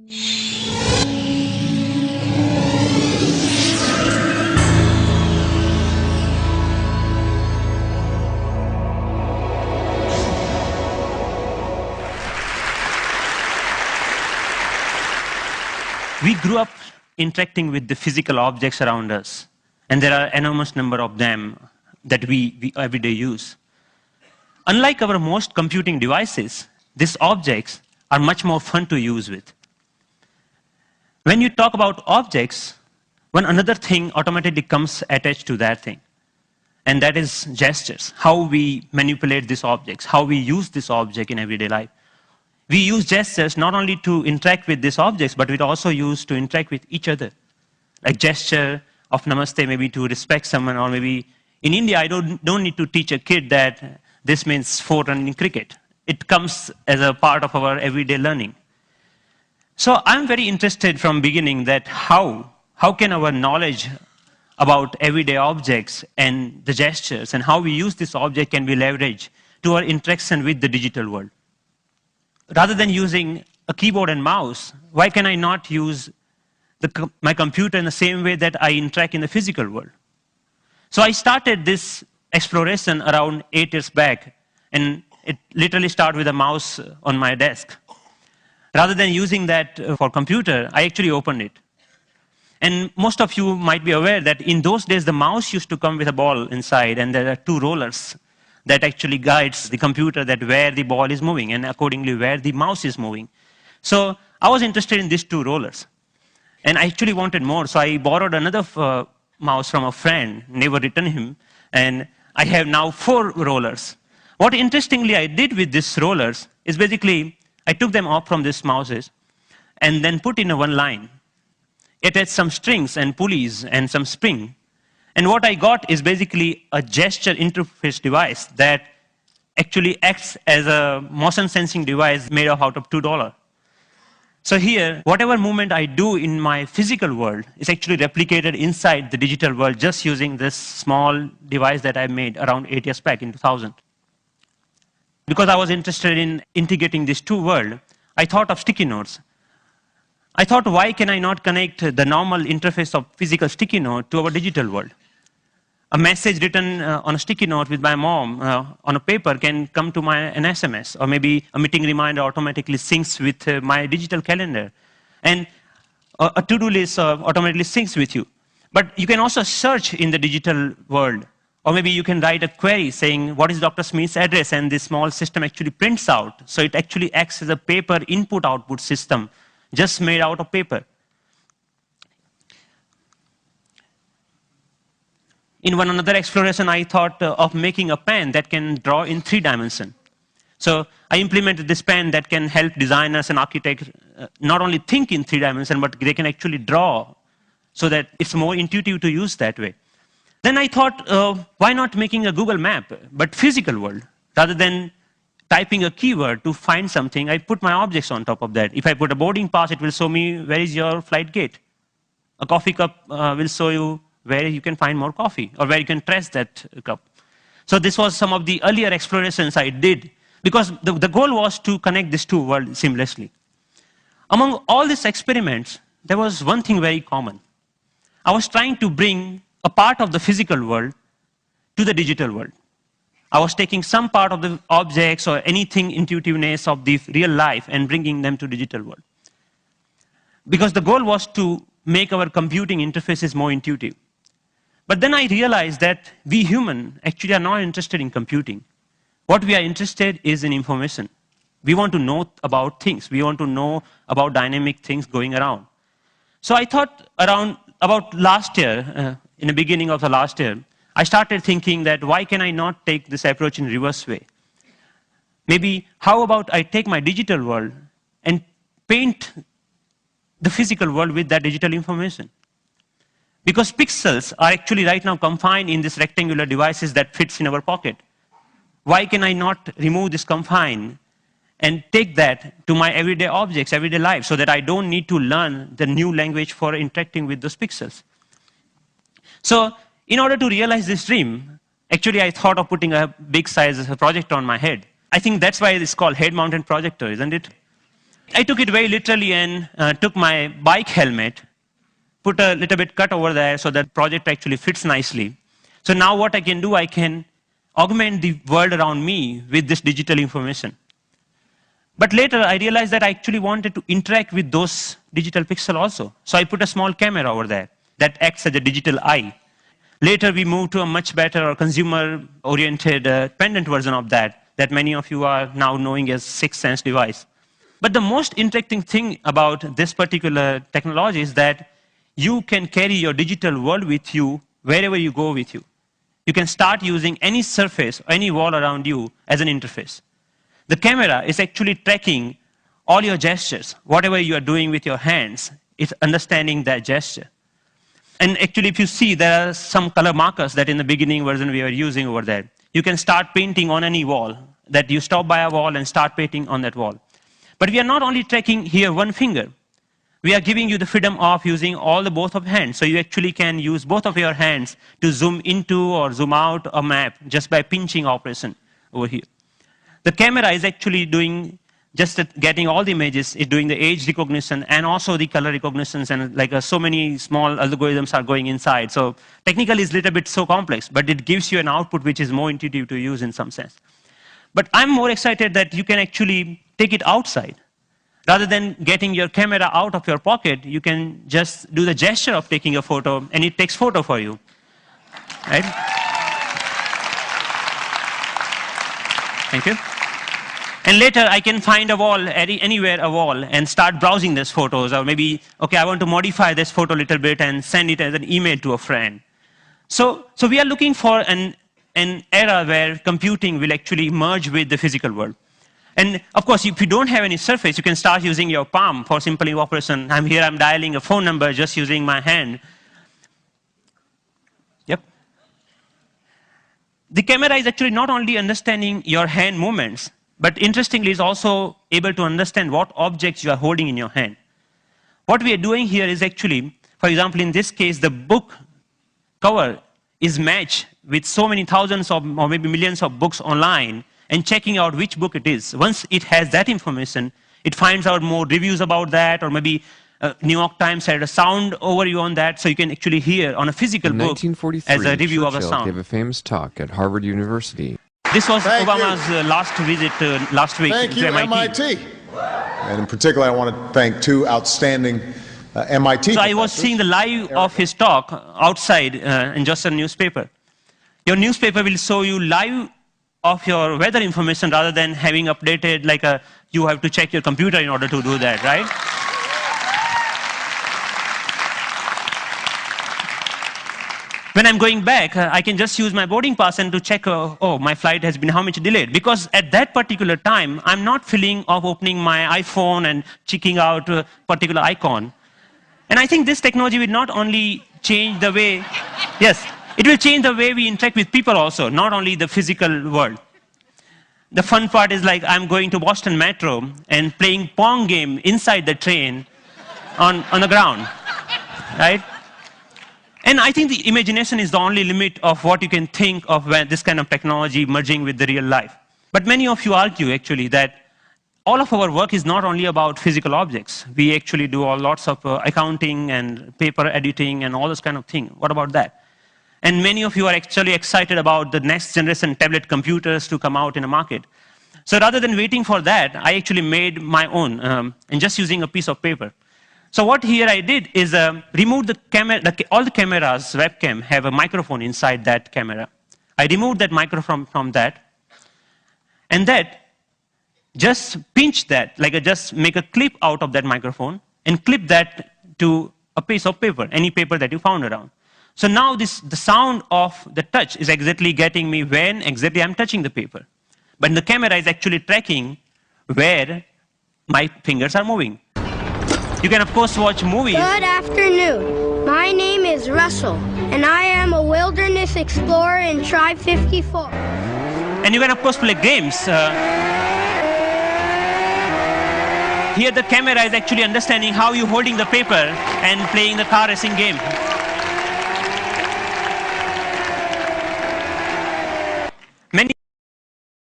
We grew up interacting with the physical objects around us, and there are an enormous number of them that we every day use. Unlike our most computing devices, these objects are much more fun to use with. When you talk about objects, one another thing automatically comes attached to that thing, and that is gestures, how we manipulate these objects, how we use this object in everyday life. We use gestures not only to interact with these objects, but we also use to interact with each other. Like gesture of namaste, maybe to respect someone, or maybe in India, I don't need to teach a kid that this means 4 run in cricket. It comes as a part of our everyday learning. So I'm very interested from beginning that how can our knowledge about everyday objects and the gestures and how we use this object can be leveraged to our interaction with the digital world. Rather than using a keyboard and mouse, why can I not use my computer in the same way that I interact in the physical world? So I started this exploration around 8 years back, and it literally started with a mouse on my desk. Rather than using that for computer, I actually opened it. And most of you might be aware that in those days, the mouse used to come with a ball inside, and there are 2 rollers that actually guides the computer that where the ball is moving and accordingly where the mouse is moving. So I was interested in these 2 rollers. And I actually wanted more, so I borrowed another mouse from a friend, never returned him, and I have now 4 rollers. What interestingly I did with these rollers is basically I took them off from these mouses and then put in a one line. It had some strings and pulleys and some spring. And what I got is basically a gesture interface device that actually acts as a motion sensing device made out of $2. So here, whatever movement I do in my physical world is actually replicated inside the digital world just using this small device that I made around 8 years back in 2000. Because I was interested in integrating these 2 worlds, I thought of sticky notes. I thought, why can I not connect the normal interface of physical sticky note to our digital world? A message written on a sticky note with my mom on a paper can come to an SMS, or maybe a meeting reminder automatically syncs with my digital calendar. And a to-do list automatically syncs with you. But you can also search in the digital world, or maybe you can write a query saying, what is Dr. Smith's address? And this small system actually prints out. So it actually acts as a paper input-output system, just made out of paper. In one another exploration, I thought of making a pen that can draw in 3 dimensions. So I implemented this pen that can help designers and architects not only think in 3 dimensions, but they can actually draw so that it's more intuitive to use that way. Then I thought, why not making a Google map, but physical world? Rather than typing a keyword to find something, I put my objects on top of that. If I put a boarding pass, it will show me where is your flight gate. A coffee cup will show you where you can find more coffee, or where you can trace that cup. So this was some of the earlier explorations I did, because the goal was to connect these 2 worlds seamlessly. Among all these experiments, there was one thing very common. I was trying to bring a part of the physical world to the digital world. I was taking some part of the objects or anything intuitiveness of the real life and bringing them to digital world. Because the goal was to make our computing interfaces more intuitive. But then I realized that we humans actually are not interested in computing. What we are interested is in information. We want to know about things. We want to know about dynamic things going around. So I thought about last year, in the beginning of the last year, I started thinking that why can I not take this approach in reverse way? Maybe how about I take my digital world and paint the physical world with that digital information? Because pixels are actually right now confined in these rectangular devices that fits in our pocket. Why can I not remove this confine and take that to my everyday objects, everyday life, so that I don't need to learn the new language for interacting with those pixels? So in order to realize this dream, actually I thought of putting a big size projector on my head. I think that's why it's called head-mounted projector, isn't it? I took it very literally and took my bike helmet, put a little bit cut over there so that project actually fits nicely. So now what I can do, I can augment the world around me with this digital information. But later I realized that I actually wanted to interact with those digital pixels also. So I put a small camera over there that acts as a digital eye. Later we moved to a much better or consumer-oriented pendant version of that many of you are now knowing as sixth sense device. But the most interesting thing about this particular technology is that you can carry your digital world with you wherever you go with you. You can start using any surface, any wall around you as an interface. The camera is actually tracking all your gestures. Whatever you are doing with your hands, it's understanding that gesture. And actually, if you see, there are some color markers that in the beginning version we were using over there. You can start painting on any wall, that you stop by a wall and start painting on that wall. But we are not only tracking here one finger. We are giving you the freedom of using all the both of hands. So you actually can use both of your hands to zoom into or zoom out a map just by pinching operation over here. The camera is actually doing just getting all the images, it's doing the age recognition and also the color recognitions, and like so many small algorithms are going inside. So technically it's a little bit so complex, but it gives you an output which is more intuitive to use in some sense. But I'm more excited that you can actually take it outside. Rather than getting your camera out of your pocket, you can just do the gesture of taking a photo and it takes photo for you, right? Thank you. And later, I can find a wall, anywhere a wall, and start browsing these photos. Or maybe, okay, I want to modify this photo a little bit and send it as an email to a friend. So we are looking for an era where computing will actually merge with the physical world. And of course, if you don't have any surface, you can start using your palm for simple operation. I'm here, I'm dialing a phone number just using my hand. Yep. The camera is actually not only understanding your hand movements, but interestingly, it's also able to understand what objects you are holding in your hand. What we are doing here is actually, for example, in this case, the book cover is matched with so many thousands of, or maybe millions of books online, and checking out which book it is. Once it has that information, it finds out more reviews about that, or maybe New York Times had a sound overview on that, so you can actually hear on a physical book as a review of a sound. Gave a famous talk at Harvard University. This was Obama's last visit last week to MIT. And in particular, I want to thank two outstanding MIT So I was seeing the live of his talk outside in just a newspaper. Your newspaper will show you live of your weather information rather than having updated like you have to check your computer in order to do that, right? When I'm going back, I can just use my boarding pass and to check, oh, my flight has been how much delayed. Because at that particular time, I'm not feeling of opening my iPhone and checking out a particular icon. And I think this technology will not only change the way, yes, it will change the way we interact with people also, not only the physical world. The fun part is like I'm going to Boston Metro and playing Pong game inside the train on the ground, right? And I think the imagination is the only limit of what you can think of when this kind of technology merging with the real life. But many of you argue actually that all of our work is not only about physical objects. We actually do lots of accounting and paper editing and all this kind of thing. What about that? And many of you are actually excited about the next generation tablet computers to come out in the market. So rather than waiting for that, I actually made my own and just using a piece of paper. So what here I did is remove the camera, all the cameras, webcam, have a microphone inside that camera. I removed that microphone from that, and that just pinch that, like just make a clip out of that microphone and clip that to a piece of paper, any paper that you found around. So now the sound of the touch is exactly getting me when exactly I'm touching the paper. But the camera is actually tracking where my fingers are moving. You can, of course, watch movies. Good afternoon. My name is Russell, and I am a wilderness explorer in Tribe 54. And you can, of course, play games. Here, the camera is actually understanding how you're holding the paper and playing the car racing game.